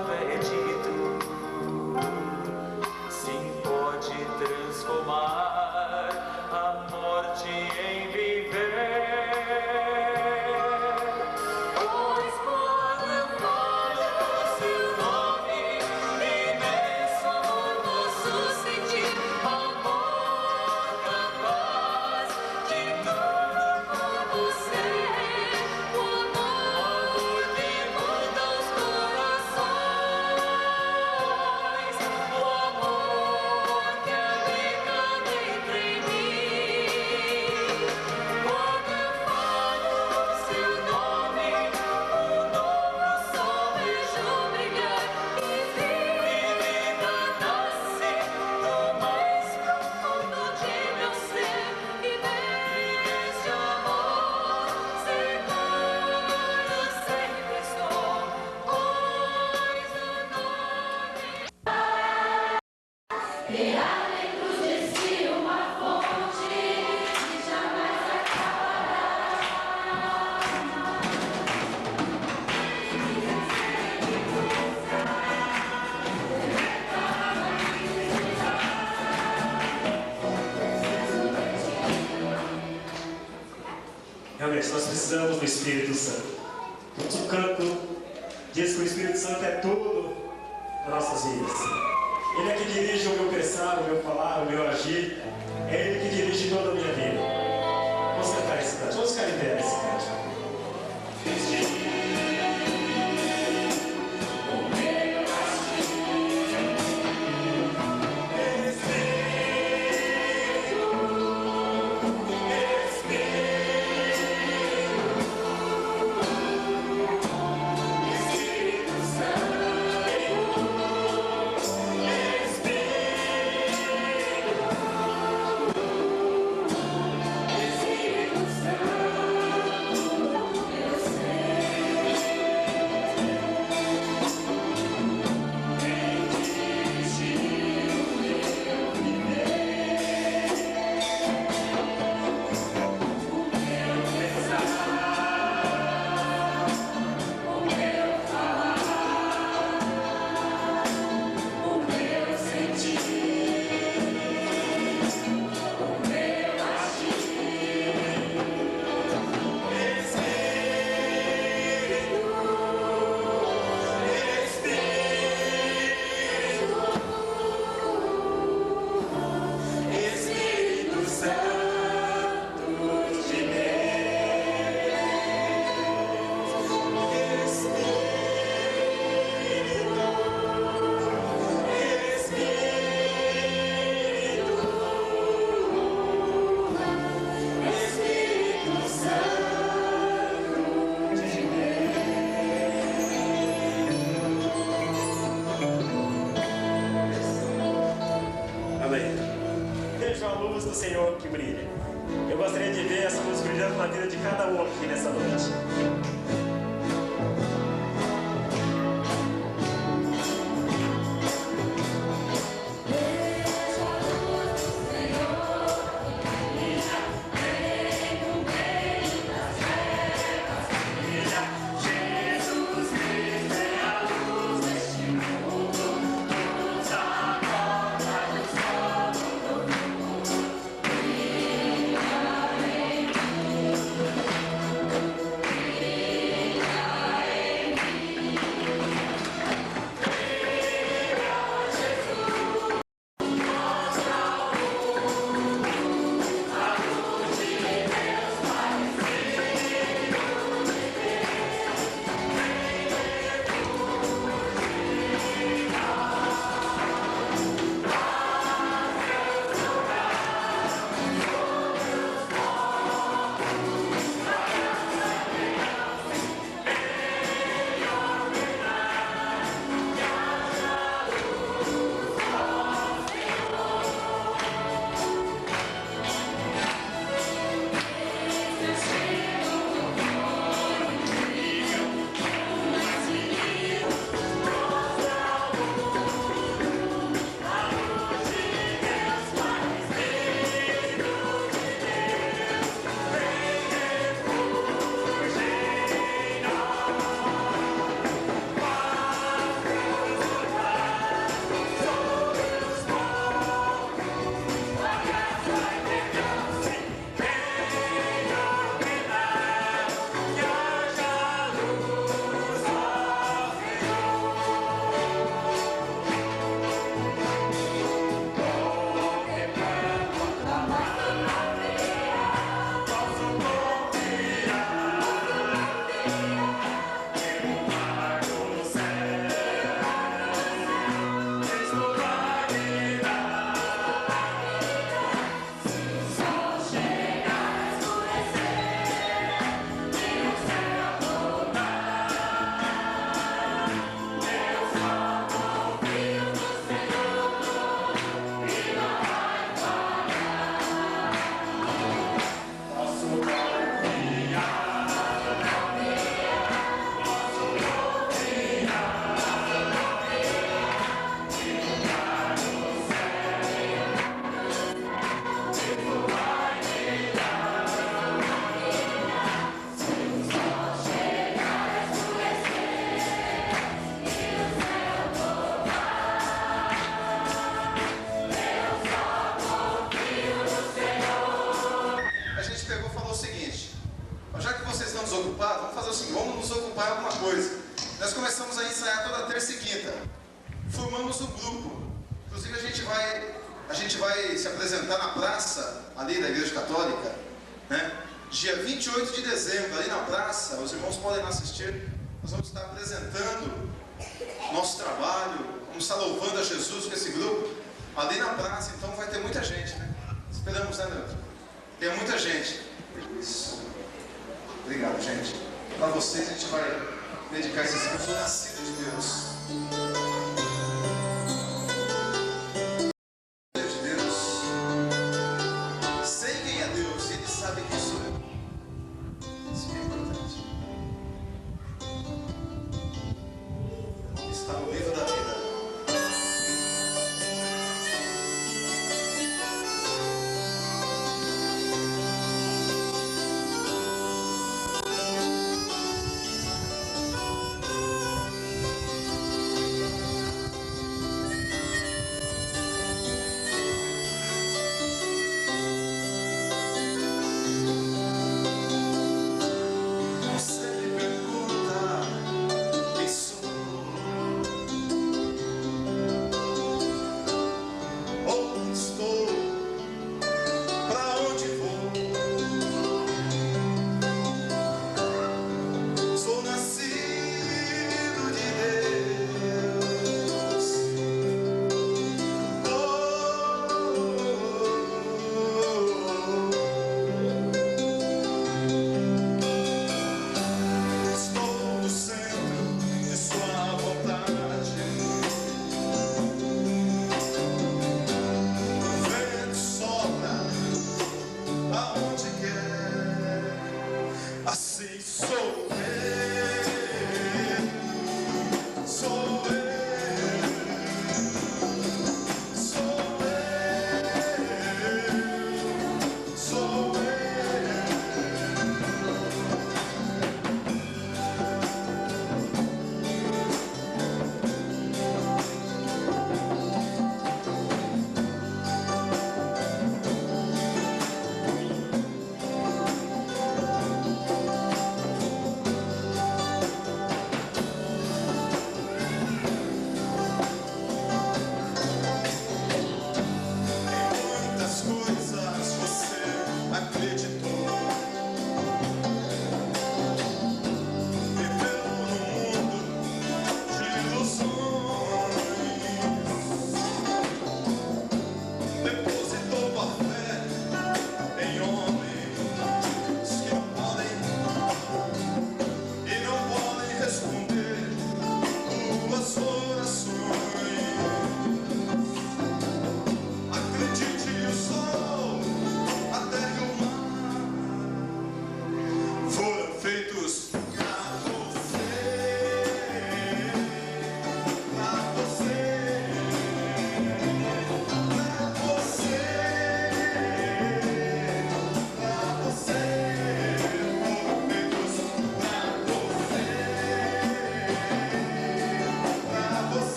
quando é dito, sim, pode transformar a morte em viver. Pois quando eu falo do seu nome, imenso amor posso sentir, amor capaz de tudo por você. O amor que muda os corações, o amor que habita dentro em mim. Quando eu falo o seu nome, o novo sol vejo brilhar e vida nasce do mais profundo de meu ser. E neste amor seguro sempre estou, pois o nome e além cruz de si uma fonte que jamais acabará. Realmente, nós precisamos do Espírito Santo. O canto diz que o Espírito Santo é tudo nas nossas vidas. Ele é que dirige o meu pensar, o meu falar, o meu agir. É Ele que dirige toda a minha vida. Vamos cantar esse canto. Vamos ficar em pé nesse canto. Amém. Vejo a luz do Senhor que brilha. Eu gostaria de ver essa luz brilhando na vida de cada um aqui nessa noite. E formamos um grupo. Inclusive a gente vai se apresentar na praça ali da Igreja Católica, né? Dia 28 de dezembro, ali na praça, os irmãos podem assistir. Nós vamos estar apresentando nosso trabalho, vamos estar louvando a Jesus com esse grupo ali na praça. Então vai ter muita gente, né? Esperamos, né, Neutro? Tem muita gente. Isso. Obrigado, gente. Para vocês a gente vai dedicar esse tempo ao nascido de Deus.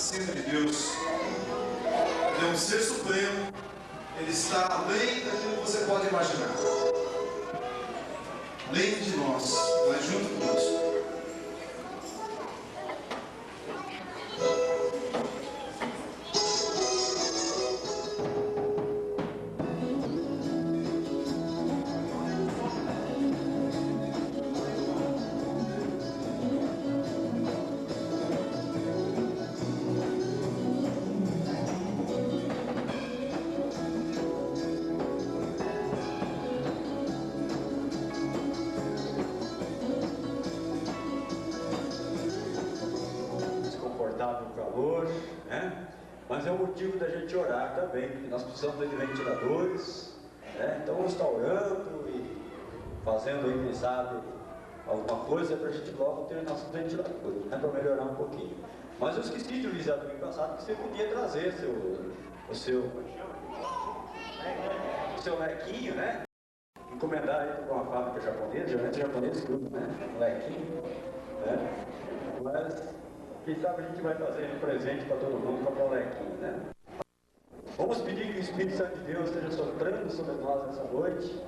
acima de Deus. Ele é um ser supremo. Ele está além daquilo que você pode imaginar. Além de nós, mas junto conosco. No calor, né? Mas é um motivo da gente orar também, porque nós precisamos de ventiladores, né? Então está orando e fazendo aí, quem sabe, alguma coisa para a gente logo ter nossos ventiladores, né? Para melhorar um pouquinho. Mas eu esqueci de avisar no domingo passado que você podia trazer o seu lequinho, né? Encomendar aí para uma fábrica japonesa, geralmente japonês tudo, né? Um lequinho, né? Mas quem sabe a gente vai fazer um presente para todo mundo, para o lequinho, né? Vamos pedir que o Espírito Santo de Deus esteja soprando sobre nós nessa noite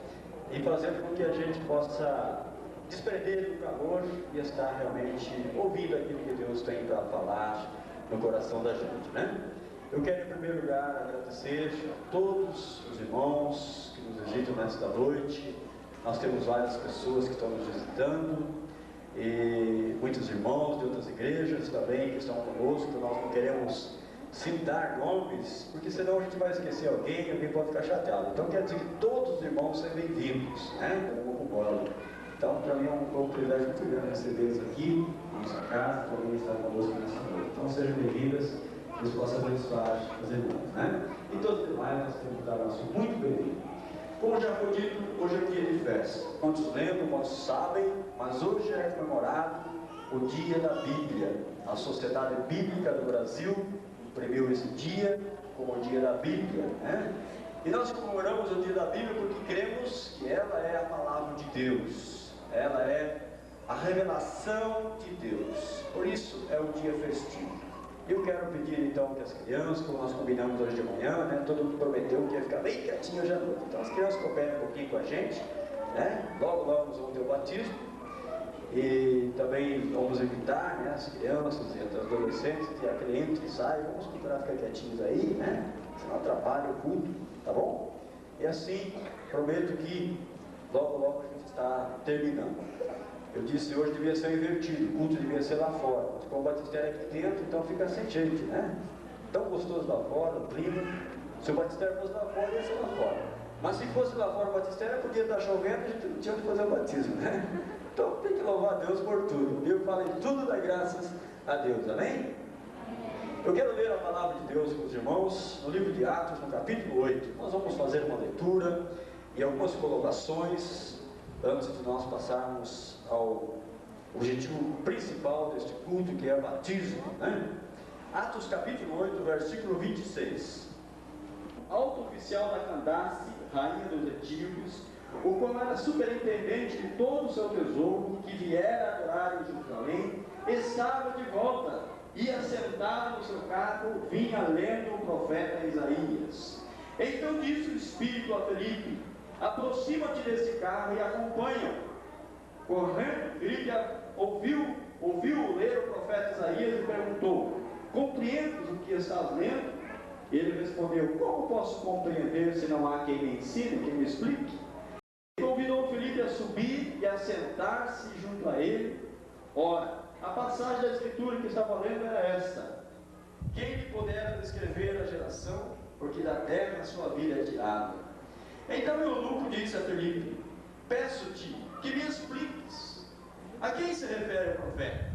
e fazendo com que a gente possa desprender do calor e estar realmente ouvindo aquilo que Deus tem para falar no coração da gente, né? Eu quero, em primeiro lugar, agradecer a todos os irmãos que nos visitam nesta noite. Nós temos várias pessoas que estão nos visitando. E muitos irmãos de outras igrejas também que estão conosco. Nós não queremos citar nomes, porque senão a gente vai esquecer alguém pode ficar chateado. Então quer dizer que todos os irmãos são bem-vindos, né? Então para mim é um privilégio muito grande recebê-los aqui na nossa casa, também estar conosco nessa noite. Então sejam bem-vindas, Deus possa abençoar os irmãos, né? E todos os demais nós temos que dar nosso muito bem-vindo. Como já foi dito, hoje é dia de festa. Quantos lembram, quantos sabem, mas hoje é comemorado o Dia da Bíblia. A Sociedade Bíblica do Brasil imprimiu esse dia como o Dia da Bíblia, né? E nós comemoramos o Dia da Bíblia porque cremos que ela é a palavra de Deus. Ela é a revelação de Deus. Por isso é um dia festivo. Eu quero pedir então que as crianças, como nós combinamos hoje de manhã, né, todo mundo prometeu que ia ficar bem quietinho hoje à noite. Então as crianças cooperem um pouquinho com a gente, né? Logo nós vamos ter o batismo. E também vamos evitar, né, as crianças e as adolescentes que aquele entra e sai, vamos procurar ficar quietinhos aí, né? Senão atrapalha o culto, tá bom? E assim, prometo que logo a gente está terminando. Eu disse hoje devia ser invertido, o culto devia ser lá fora, mas como o batistério é aqui dentro, então fica sem gente, né? Tão gostoso lá fora, o clima. Se o batistério fosse lá fora, ia ser lá fora. Mas se fosse lá fora o batistério, podia estar chovendo, a gente não tinha onde fazer o batismo, né? Então tem que louvar a Deus por tudo. Eu falei tudo dá graças a Deus, amém? Eu quero ler a palavra de Deus com os irmãos no livro de Atos, no capítulo 8. Nós vamos fazer uma leitura e algumas colocações antes de nós passarmos ao objetivo principal deste culto, que é o batismo, né? Atos capítulo 8, versículo 26. Alto oficial da Candace, rainha dos etíopes, o qual era superintendente de todo o seu tesouro, que viera adorar em Jerusalém, estava de volta e, assentado no seu carro, vinha lendo o profeta Isaías. Então disse o Espírito a Felipe: aproxima-te desse carro e acompanha-o. Correndo, Felipe ouviu ler o profeta Isaías e perguntou: compreendes o que estás lendo? Ele respondeu: como posso compreender se não há quem me ensine, quem me explique? E convidou Felipe a subir e a sentar-se junto a ele. Ora, a passagem da escritura que estava lendo era esta: quem lhe pudera descrever a geração, porque da terra a sua vida é tirada. Então o eunuco disse a Felipe: peço-te que me expliques, a quem se refere o profeta?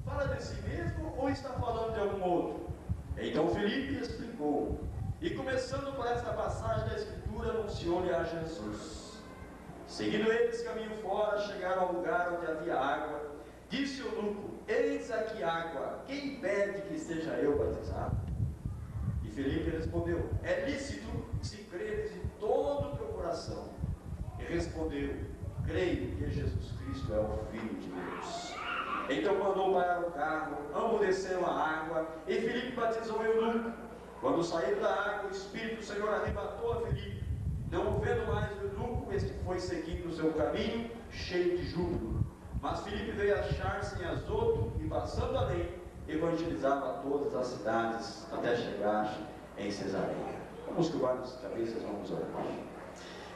Fala de si mesmo ou está falando de algum outro? Então Felipe explicou, e começando por esta passagem da escritura, anunciou-lhe a Jesus. Seguindo eles caminho fora, chegaram ao lugar onde havia água. Disse o eunuco: eis aqui água, quem pede que seja eu batizado? E Felipe respondeu: é lícito se creres de todo o teu coração. E respondeu: creio que Jesus Cristo é o Filho de Deus. Então mandou parar o carro, ambos desceram a água, e Filipe batizou o eunuco. Quando saíram da água, o Espírito do Senhor arrebatou a Filipe. Não vendo mais o eunuco, este foi seguindo o seu caminho, cheio de júbilo. Mas Filipe veio achar-se em Azoto, e passando além, evangelizava todas as cidades, até chegar em Cesareia. Vamos curvar nossas cabeças, vamos orar.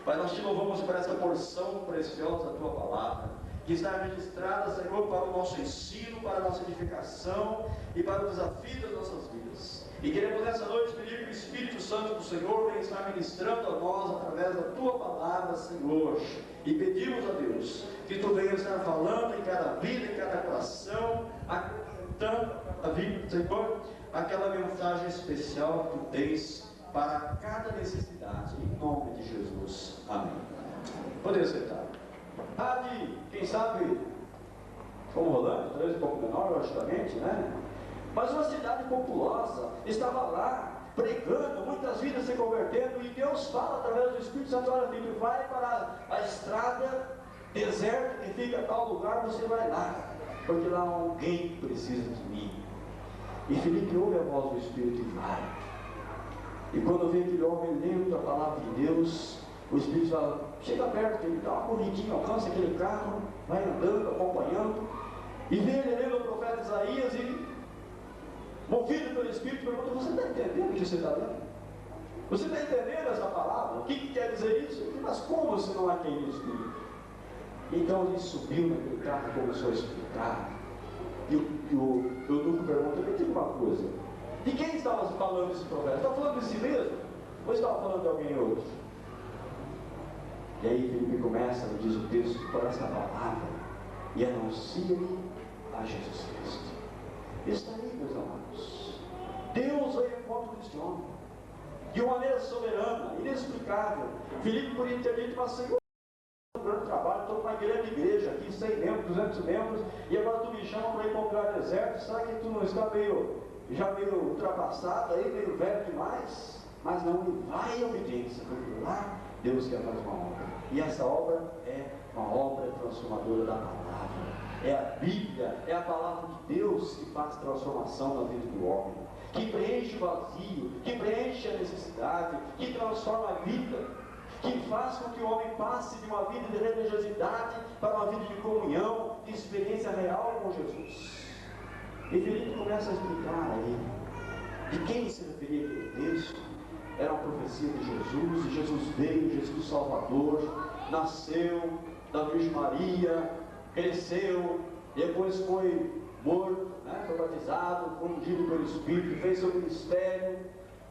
Pai, nós te louvamos por essa porção preciosa da Tua Palavra, que está registrada, Senhor, para o nosso ensino, para a nossa edificação e para o desafio das nossas vidas. E queremos nessa noite pedir que o Espírito Santo do Senhor venha estar ministrando a nós através da Tua Palavra, Senhor. E pedimos a Deus que Tu venhas estar falando em cada vida, em cada coração, acrescentando a vida, Senhor, aquela mensagem especial que Tu tens para cada necessidade, em nome de Jesus. Amém. Poder sentar. Quem sabe, como Rolando, talvez um pouco menor, logicamente, né? Mas uma cidade populosa, estava lá, pregando, muitas vidas se convertendo, e Deus fala através do Espírito Santo: olha, Filipe, vai para a estrada deserta que fica a tal lugar, você vai lá, porque lá alguém precisa de mim. E Filipe ouve a voz do Espírito e vai. E quando vê aquele homem lendo a palavra de Deus, o Espírito fala: chega perto, ele dá uma corridinha, alcança aquele carro, vai andando, acompanhando, e vê ele lendo o profeta Isaías, e movido pelo Espírito pergunta: você está entendendo o que você está lendo? Você está entendendo essa palavra? O que quer dizer isso? Mas como você não é quem diz Espírito? Então ele subiu naquele carro e começou a explicar. E o eunuco pergunta: me diga uma coisa, de quem estava falando esse profeta? Estava falando de si mesmo? Ou estava falando de alguém outro? E aí Filipe começa, diz o texto, por essa palavra, e anuncia-lhe a Jesus Cristo. Está aí, meus amados. Deus veio ao encontro deste homem, de uma maneira soberana, inexplicável. Filipe podia ter dito: mas Senhor, um grande trabalho, estou com uma grande igreja aqui, 100 membros, 200 membros, e agora tu me chama para ir para um lugar deserto, será que tu não está já meio ultrapassado aí, meio velho demais? Mas não, ele vai em obediência, porque lá Deus quer fazer uma obra, e essa obra é uma obra transformadora da palavra. É a Bíblia, é a palavra de Deus que faz transformação na vida do homem, que preenche o vazio, que preenche a necessidade, que transforma a vida, que faz com que o homem passe de uma vida de religiosidade para uma vida de comunhão, de experiência real com Jesus. E Filipe começa a explicar aí de quem se referia aquele texto. Era uma profecia de Jesus, e Jesus veio, Jesus Salvador, nasceu da Virgem Maria, cresceu, depois foi morto, né? Foi batizado, foi ungido pelo Espírito, fez seu ministério,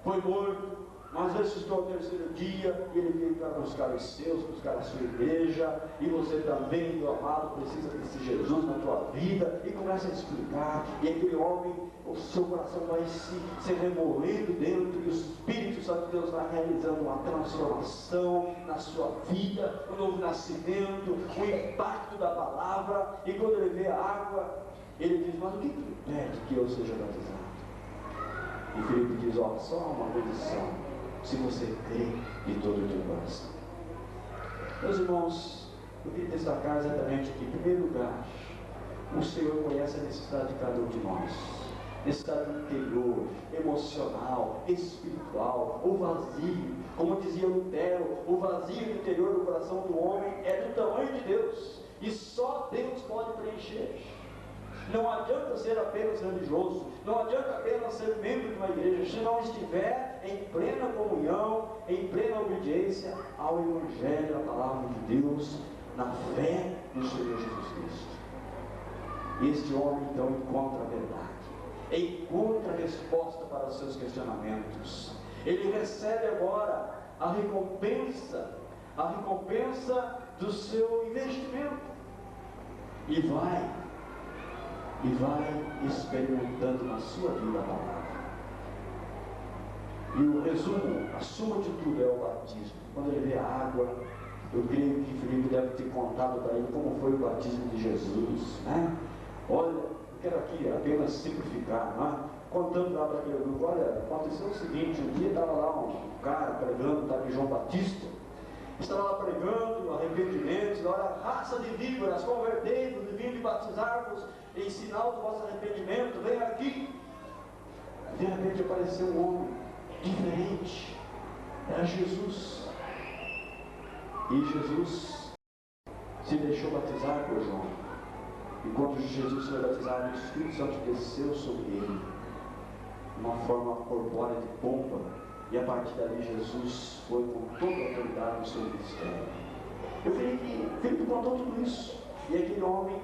foi morto, mas ressuscitou ao terceiro dia, e ele veio para buscar os seus, buscar a sua igreja. E você também, meu amado, precisa desse Jesus na tua vida. E começa a explicar, e aquele homem, o seu coração vai se removendo dentro, e o Espírito Santo de Deus vai realizando uma transformação na sua vida, um novo nascimento, o impacto da palavra. E quando ele vê a água, ele diz: mas o que impede que eu seja batizado? E Filipe diz: ó, só uma condição, se você crê de todo o teu coração. Meus irmãos, eu queria destacar exatamente que, em primeiro lugar, o Senhor conhece a necessidade de cada um de nós, necessidade interior, emocional, espiritual, o vazio. Como dizia Lutero, o vazio do interior do coração do homem é do tamanho de Deus, e só Deus pode preencher. Não adianta ser apenas religioso, não adianta apenas ser membro de uma igreja, se não estiver em plena comunhão, em plena obediência ao Evangelho, à palavra de Deus, na fé no Senhor Jesus Cristo. Este homem então encontra a verdade, encontra a resposta para os seus questionamentos. Ele recebe agora a recompensa do seu investimento, e vai experimentando na sua vida a palavra. E o resumo, a suma de tudo é o batismo. Quando ele vê a água, eu creio que Filipe deve ter contado para ele como foi o batismo de Jesus, né? Olha, eu quero aqui apenas simplificar, né? Contando lá para aquele grupo: olha, aconteceu o seguinte, um dia estava lá um cara pregando, estava em João Batista, estava lá pregando arrependimentos, olha, raça de víboras, convertei-vos e vim de batizar-vos em sinal do vosso arrependimento, vem aqui. De repente apareceu um homem diferente, era Jesus. E Jesus se deixou batizar por João. E quando Jesus foi batizado, o Espírito Santo desceu sobre ele, uma forma corpórea de pomba. E a partir dali Jesus foi com toda a autoridade no seu ministério. Eu vi que Filipe contou tudo isso. E aquele homem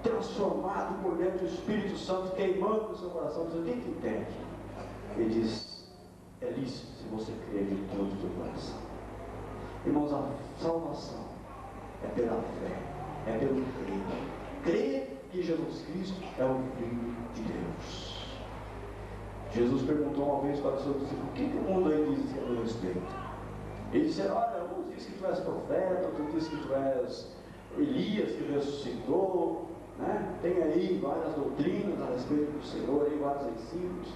transformado por dentro do Espírito Santo, queimando no seu coração, diz: o que entende? Ele diz: é lícito se você crer de todo o teu coração. Irmãos, a salvação é pela fé, é pelo crer. Crer que Jesus Cristo é o Filho de Deus. Jesus perguntou uma vez para o seu discípulo: o que o mundo aí diz a teu respeito? Ele disse: olha, uns dizem que tu és profeta, outros dizem que tu és Elias que ressuscitou, né? Tem aí várias doutrinas a respeito do Senhor, aí vários ensinos.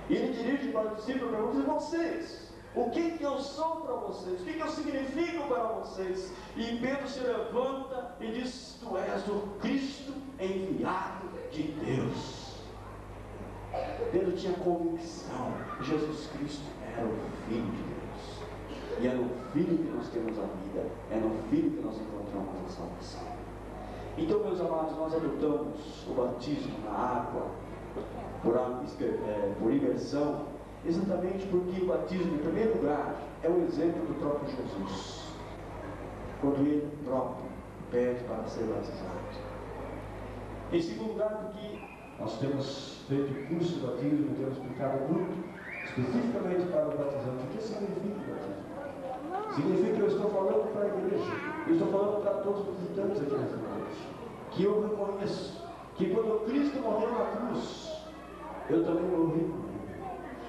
E ele dirige para o discípulo e pergunta: e vocês? O que eu sou para vocês? O que eu significo para vocês? E Pedro se levanta e diz: tu és o Cristo enviado de Deus. Pedro tinha convicção que Jesus Cristo era o Filho de Deus. E é no Filho que nós temos a vida, é no Filho que nós encontramos a salvação. Então, meus amados, nós adotamos o batismo na água por imersão, exatamente porque o batismo, em primeiro lugar, é o exemplo do próprio Jesus, quando ele próprio pede para ser batizado. Em segundo lugar, porque nós temos feito curso de batismo e temos explicado muito especificamente para o batizante. O que significa o batismo? Significa que eu estou falando para a igreja, eu estou falando para todos os visitantes aqui nessa noite, que eu reconheço que quando Cristo morreu na cruz, eu também morri com ele.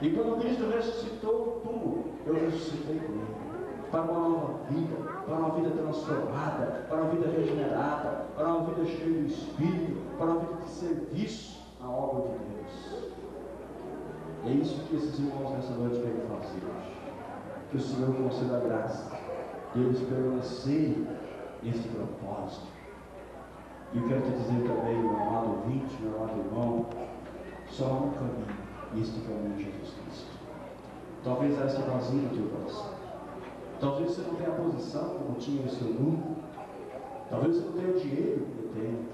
E quando Cristo ressuscitou do túmulo, eu ressuscitei com ele. Para uma nova vida, para uma vida transformada, para uma vida regenerada, para uma vida cheia do Espírito, para uma vida de serviço na obra de Deus. É isso que esses irmãos nessa noite querem fazer hoje. Que o Senhor conceda a graça de eles permanecerem nesse propósito. E eu quero te dizer também, meu amado ouvinte, meu amado irmão, só há um caminho, e este caminho é Jesus Cristo. Talvez há esse vazio no teu coração. Talvez você não tenha a posição como tinha o seu núcleo. Talvez você não tenha o dinheiro que ele tem.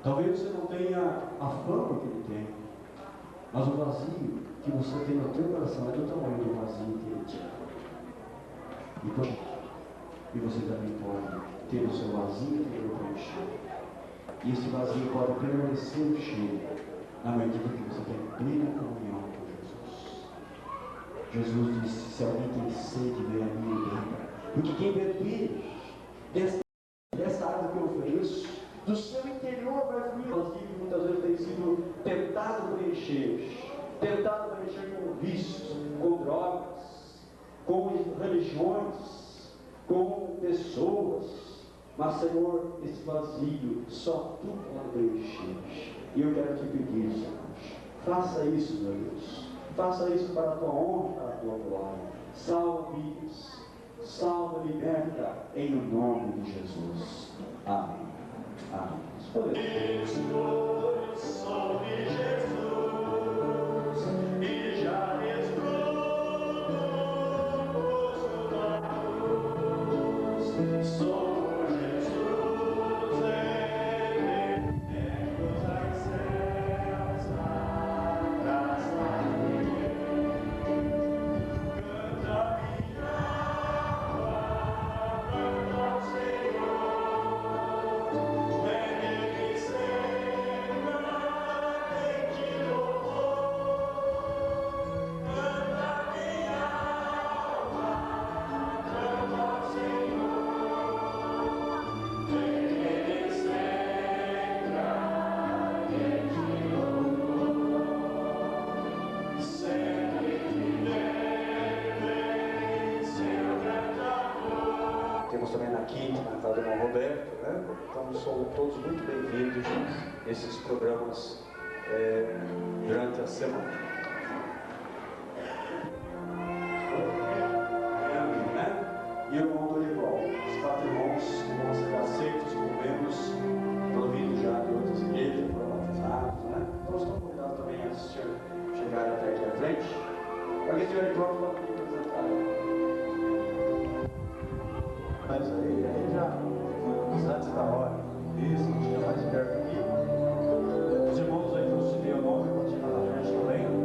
Talvez você não tenha a fama que ele tem. Mas o vazio que você tem no teu coração é do tamanho do vazio que ele tinha. E você também pode ter o seu vazio interior preenchido. E esse vazio pode permanecer cheio na medida que você tem plena comunhão com Jesus. Jesus disse: se alguém tem sede, venha a mim e beba. Porque quem beber dessa água que eu ofereço, do seu interior vai fluir. O vazio que muitas vezes tem sido tentado preencher com vícios, com drogas, com religiões, com pessoas. Mas, Senhor, esse vazio só Tu pode preencher. E eu quero te pedir, Senhor, faça isso, meu Deus. Faça isso para a Tua honra e para a Tua glória. Salva vidas, salva, liberta, em nome de Jesus. Amém. Amém. Sou de Jesus e já desfruto da cruz. Sou também na quinta, na casa do irmão Roberto, né? Então são todos muito bem-vindos esses programas durante a semana. Né? E o irmão mais aí já antes da hora. Isso, tinha mais perto aqui. Os irmãos aí vão subir o nome e continuar na frente também.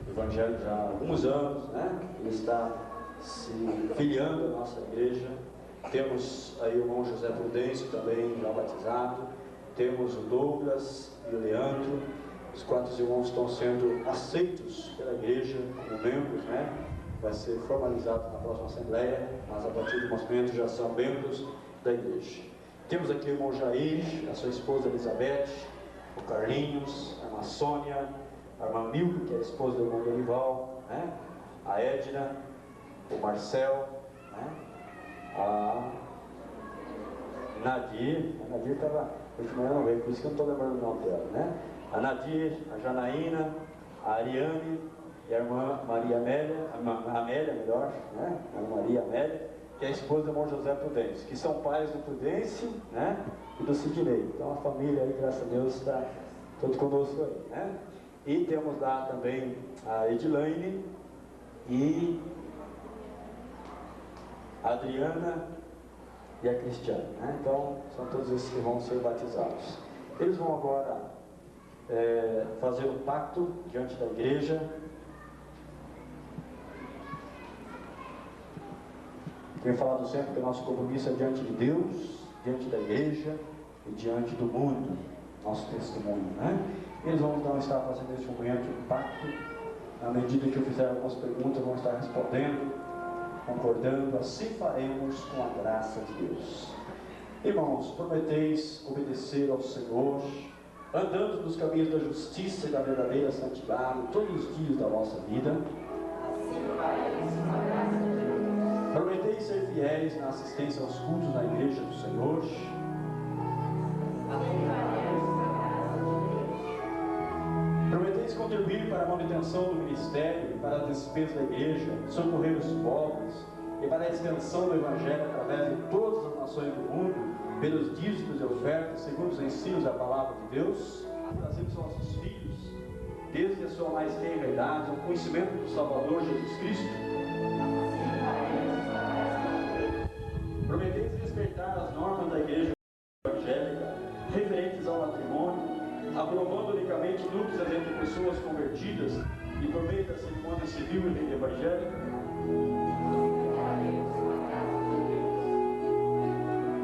Evangelho já há alguns anos, né? Ele está se filiando à nossa igreja. Temos aí o irmão José Prudêncio também já batizado. Temos o Douglas e o Leandro. Os 4 irmãos estão sendo aceitos pela igreja como membros, né? Vai ser formalizado na próxima assembleia, mas a partir do momento já são membros da igreja. Temos aqui o irmão Jair, a sua esposa Elizabeth, o Carlinhos, a irmã Sônia, a irmã Milka, que é a esposa do irmão Dorival, né? A Edna, o Marcel, né? A Nadir estava, hoje de manhã não veio, por isso que eu não estou lembrando o nome dela, né? A Nadir, a Janaína, a Ariane e a irmã Maria Amélia, a Amélia melhor, né? A irmã Maria Amélia, que é a esposa do irmão José Prudêncio, que são pais do Prudêncio, né? E do Sidney. Então a família aí, graças a Deus, está todo conosco aí, né? E temos lá também a Edilaine e a Adriana e a Cristiane, né? Então, são todos esses que vão ser batizados. Eles vão agora fazer um pacto diante da igreja. Tenho falado sempre que o nosso compromisso é diante de Deus, diante da igreja e diante do mundo, nosso testemunho, né? Eles vão então estar fazendo neste momento um pacto. Na medida que eu fizer algumas perguntas, vão estar respondendo, concordando. Assim faremos com a graça de Deus. Irmãos, prometeis obedecer ao Senhor, andando nos caminhos da justiça e da verdadeira santidade todos os dias da vossa vida. Prometeis ser fiéis na assistência aos cultos na igreja do Senhor. Prometeis contribuir para a manutenção do ministério e para a despesa da igreja, socorrer os pobres e para a extensão do Evangelho através de todas as nações do mundo, pelos dízimos e ofertas, segundo os ensinos da palavra de Deus. Trazemos aos nossos filhos, desde a sua mais tenra idade, ao conhecimento do Salvador Jesus Cristo. Prometeis respeitar as normas da igreja evangélica referentes ao matrimônio, aprovando unicamente núpcias entre pessoas convertidas e por meio da cerimônia civil e evangélica.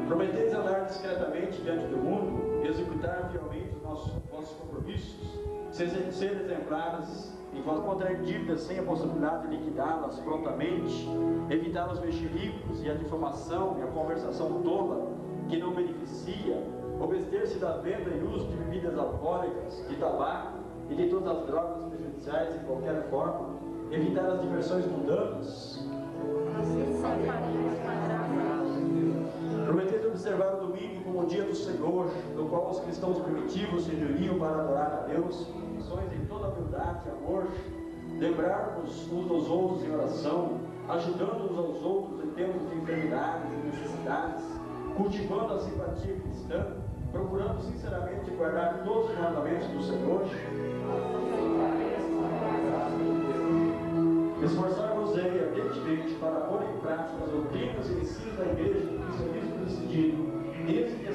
Prometeis andar discretamente diante do mundo, executar fielmente os vossos compromissos, ser exemplares e contrair dívidas sem a possibilidade de liquidá-las prontamente, evitar os mexericos e a difamação e a conversação tola que não beneficia, obedecer-se da venda e uso de bebidas alcoólicas, de tabaco e de todas as drogas prejudiciais de qualquer forma, evitar as diversões mundanas. Prometendo observar o domingo como o dia do Senhor, no qual os cristãos primitivos se reuniam para adorar a Deus, ações em toda humildade e amor, lembrarmos uns dos outros em oração, ajudando uns aos outros em tempos de enfermidades e necessidades, cultivando a simpatia cristã, procurando sinceramente guardar todos os mandamentos do Senhor. Esforçar-vos-ei ardentemente para pôr em prática as doutrinas e ensinos da Igreja do cristianismo decidido, desde que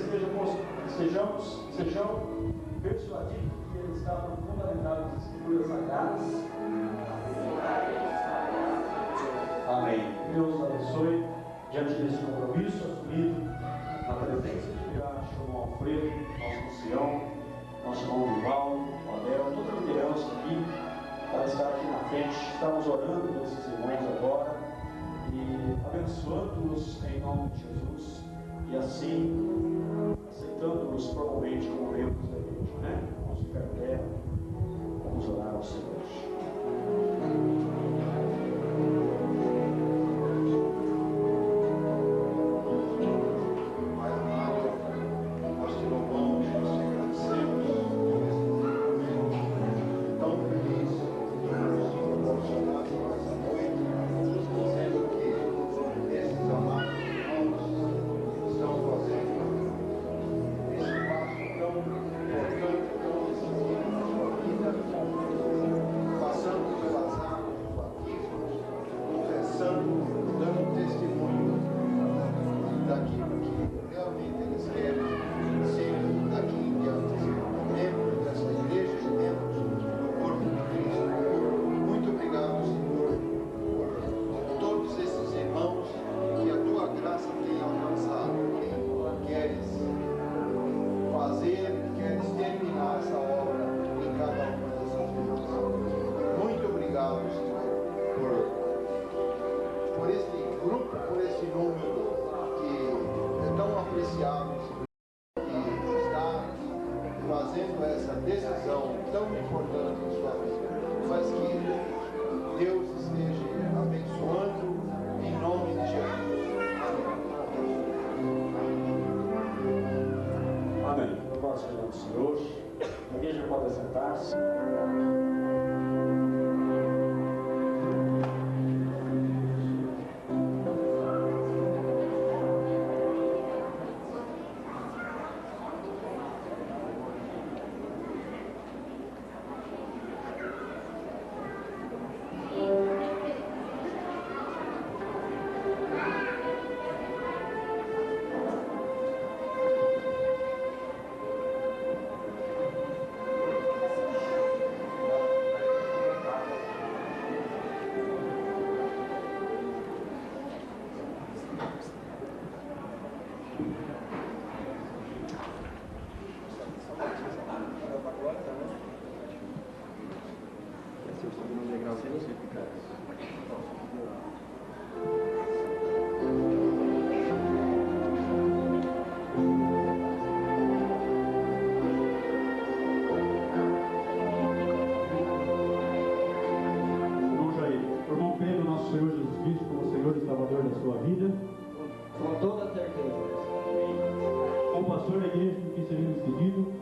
sejam persuadidos que eles estavam fundamentados nas Escrituras Sagradas. Amém. Deus abençoe diante desse compromisso assumido na presença de Piacho, irmão Alfredo, nosso ancião, nosso irmão Vivaldo, o Adel, toda a liderança aqui, para estar aqui na frente. Estamos orando por esses irmãos agora e abençoando-os em nome de Jesus e assim aceitando-os formalmente como membros da igreja, né? Vamos ficar em pé, vamos orar ao Senhor.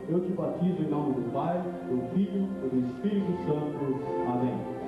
Eu te batizo em nome do Pai, do Filho e do Espírito Santo. Amém.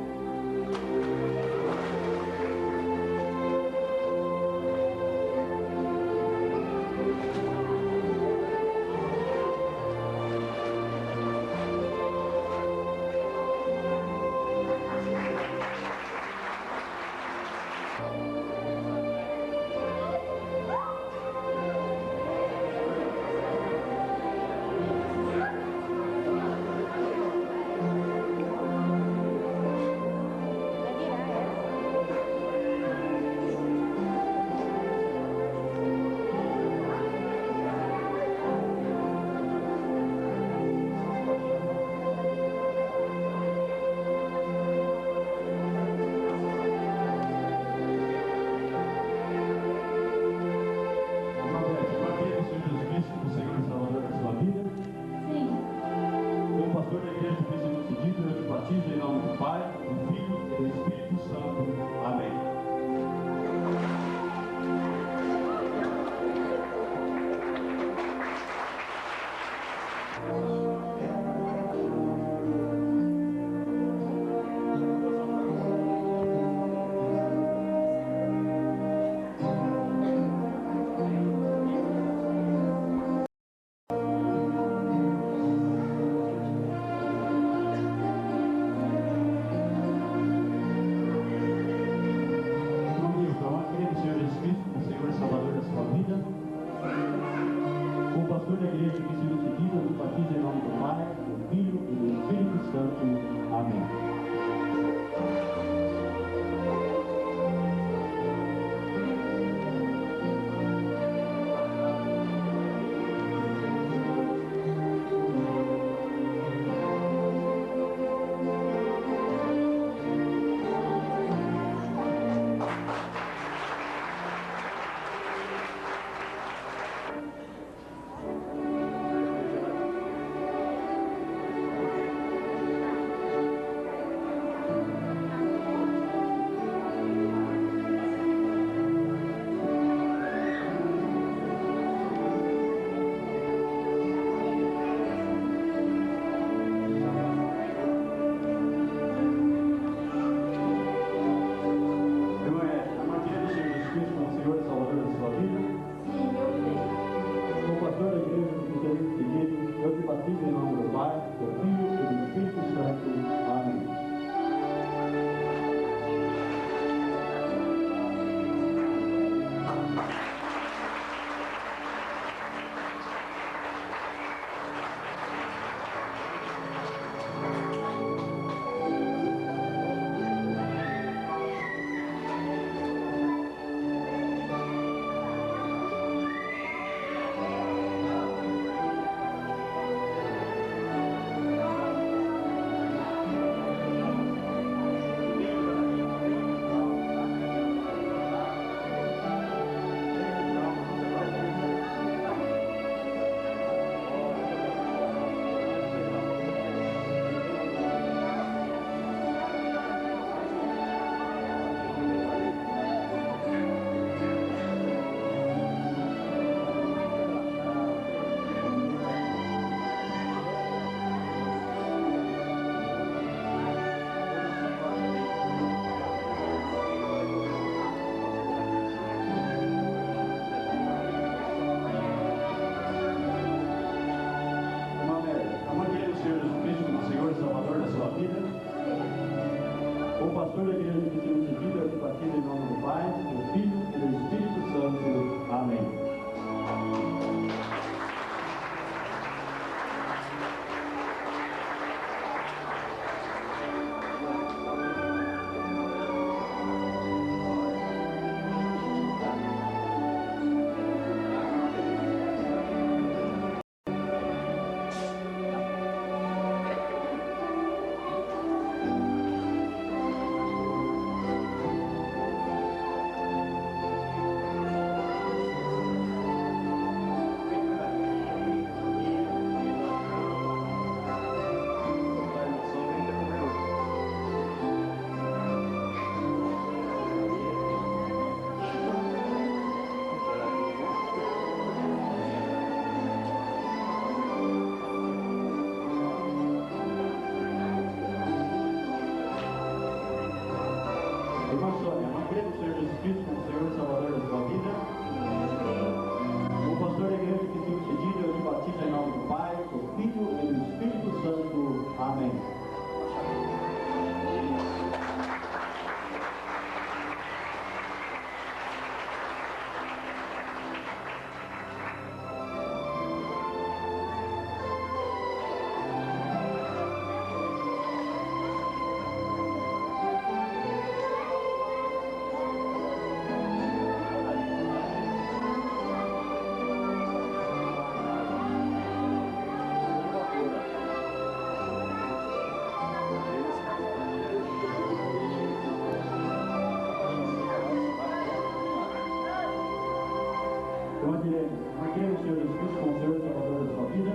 Mantenha o Senhor Jesus Cristo como Senhor e Salvador da sua vida.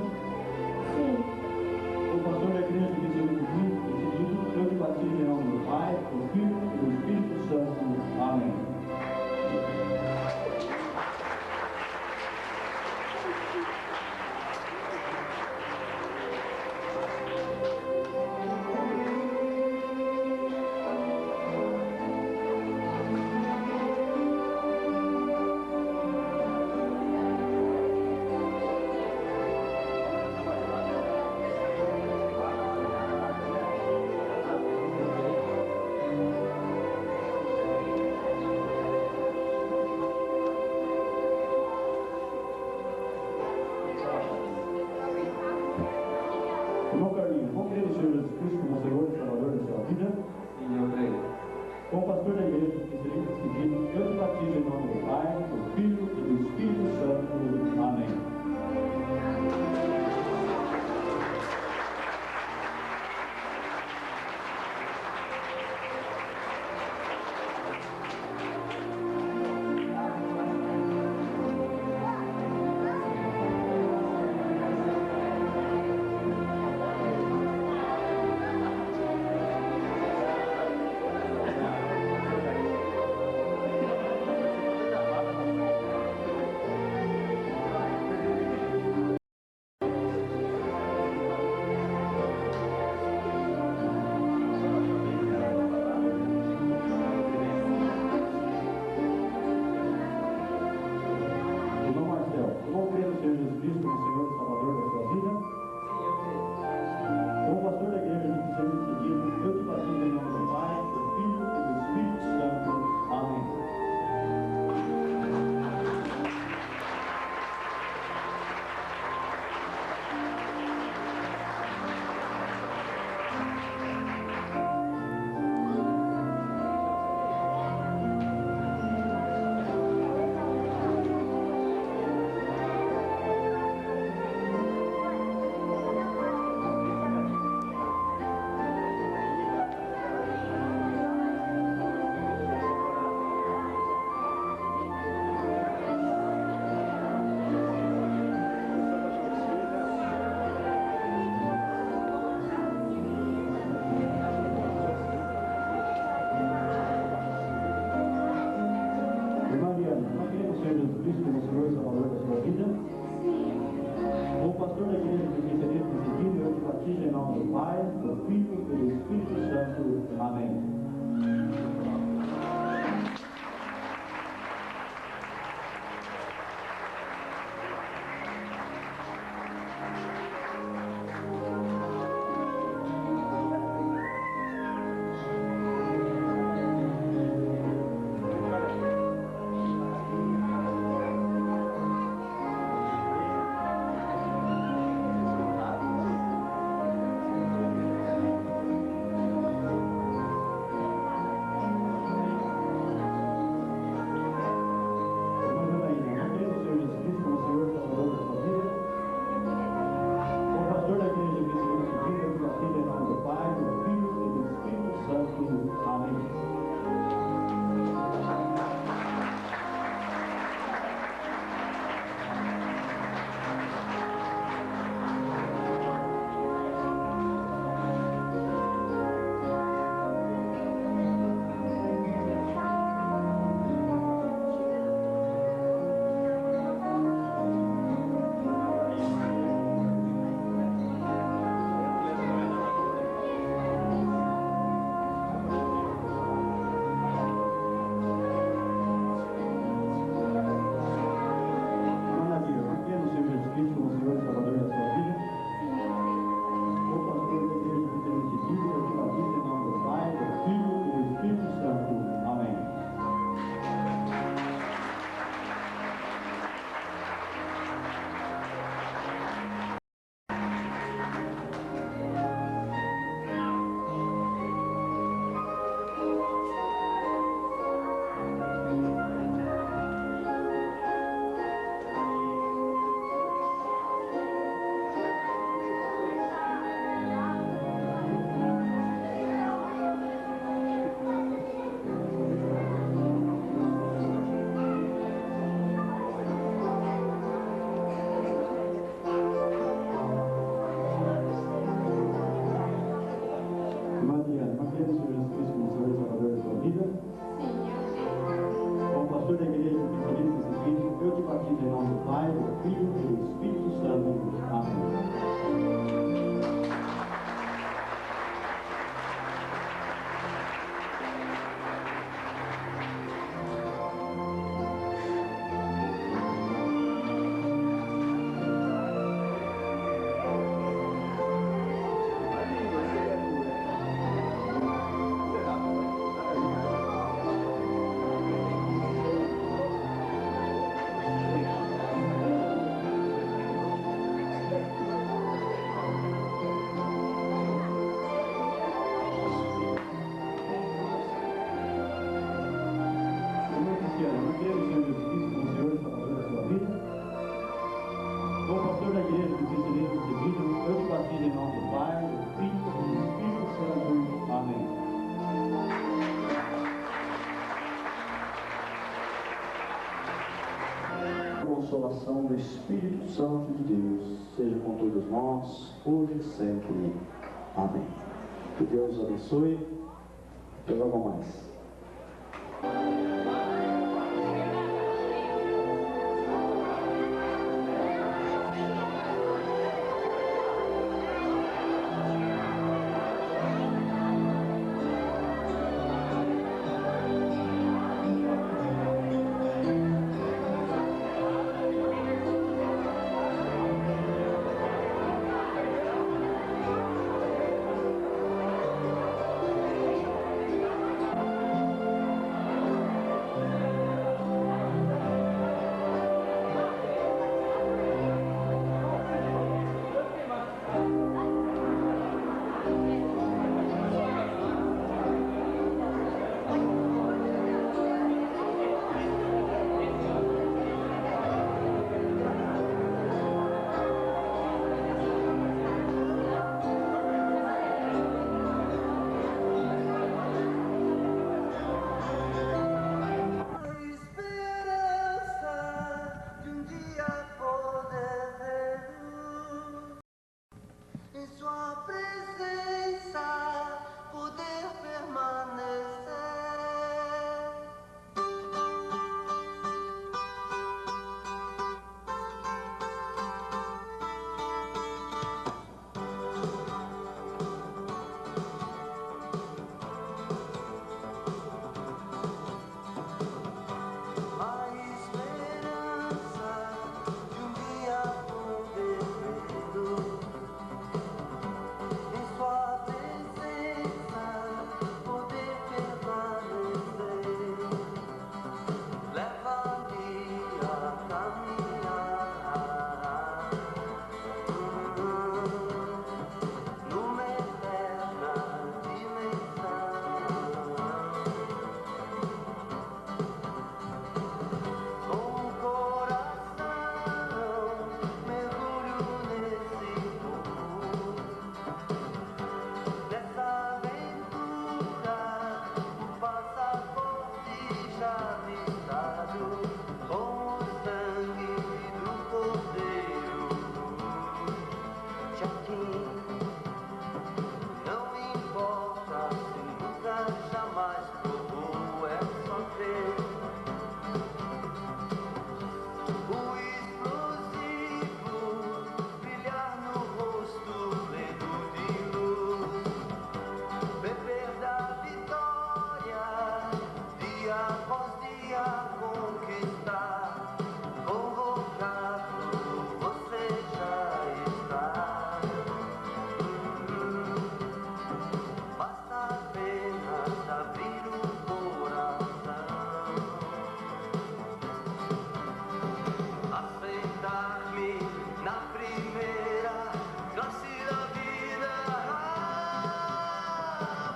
Sim. O pastor da igreja que se decidido, eu te batizo em nome do Pai, do Filho e do Espírito Santo. Amém. Irmão Carlinhos, vamos crer no Senhor Jesus Cristo como Senhor e Salvador da sua vida? Sim, eu creio. Como pastor da igreja que se decidido, eu te batizo em nome do Pai, do Filho e do Espírito Santo. Amém. Em nome do Pai, do Filho e do Espírito Santo. Amém. batismo em nome do Pai, do Filho e do Espírito Santo. Amém. Consolação do Espírito Santo de Deus seja com todos nós, hoje e sempre. Amém. Que Deus abençoe. Até logo mais.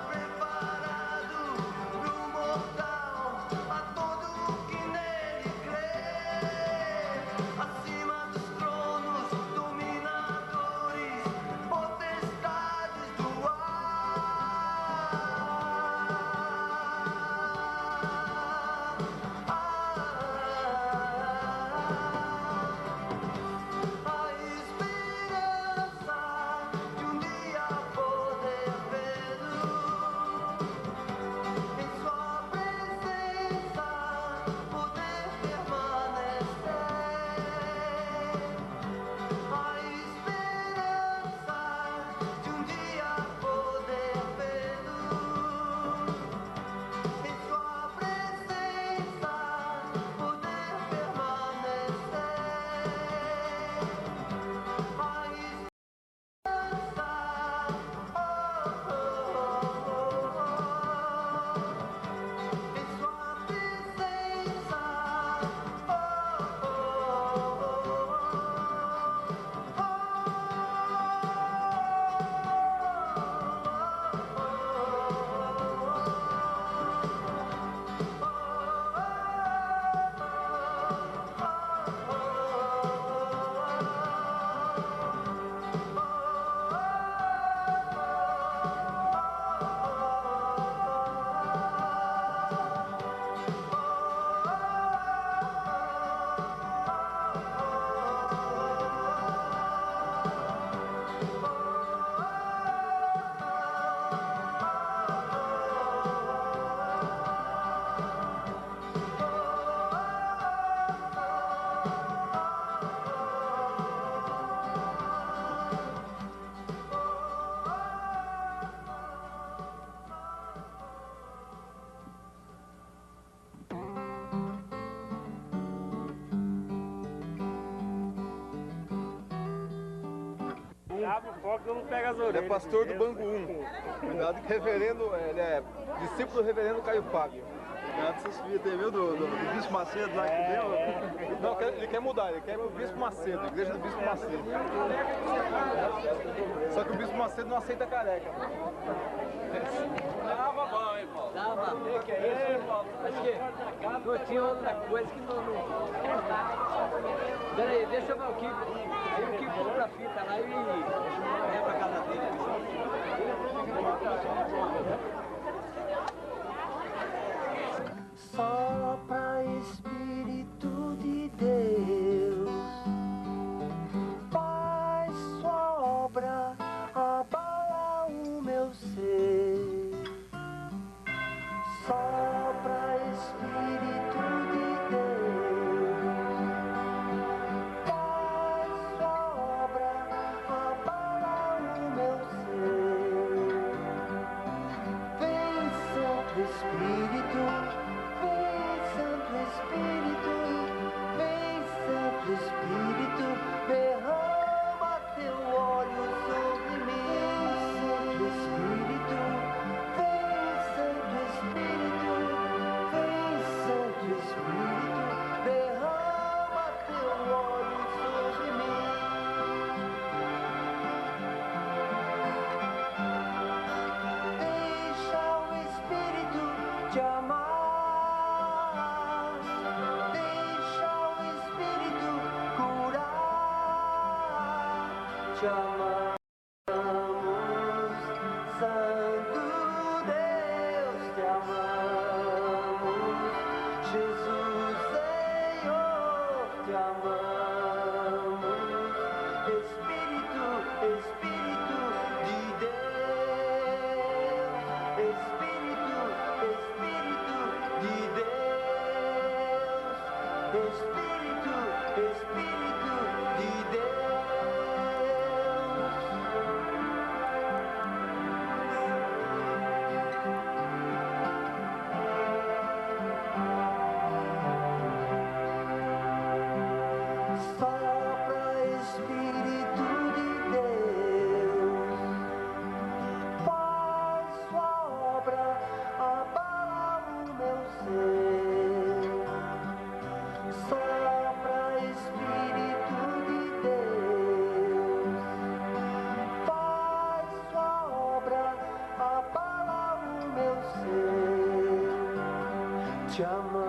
Preparado pro mortal, a todo que nele crê. Abre o foco e não pega as orelhas. Ele é pastor do Bangu 1. Cuidado que reverendo, ele é discípulo do reverendo Caio Fábio. Cuidado com essas filhas aí, viu? Do Bispo Macedo lá que deu. Não, ele quer mudar, ele quer ir pro Bispo Macedo, igreja do Bispo Macedo. Só que o Bispo Macedo não aceita careca. Tava bom, hein, Paulo? Tava. O que é isso, Paulo? Acho que não tinha outra coisa que não... Peraí, deixa eu ver o Kiko. Aí o Kiko compra a fita lá e leva pra casa dele. Sopra Espírito de Deus, faz sua obra, abala o meu ser. Sopra Espírito de Deus, faz sua obra, abala o meu ser. Vem Santo Espírito, Espírito, derrama teu óleo sobre mim, Santo Espírito, vem Santo Espírito, derrama teu óleo sobre mim. Deixa o Espírito te amar. Te amamos, Santo Deus, te amamos, Jesus Senhor, te amamos, Espírito, Espírito de Deus, Espírito, Espírito de Deus, Espírito, Espírito de Deus. Te amo.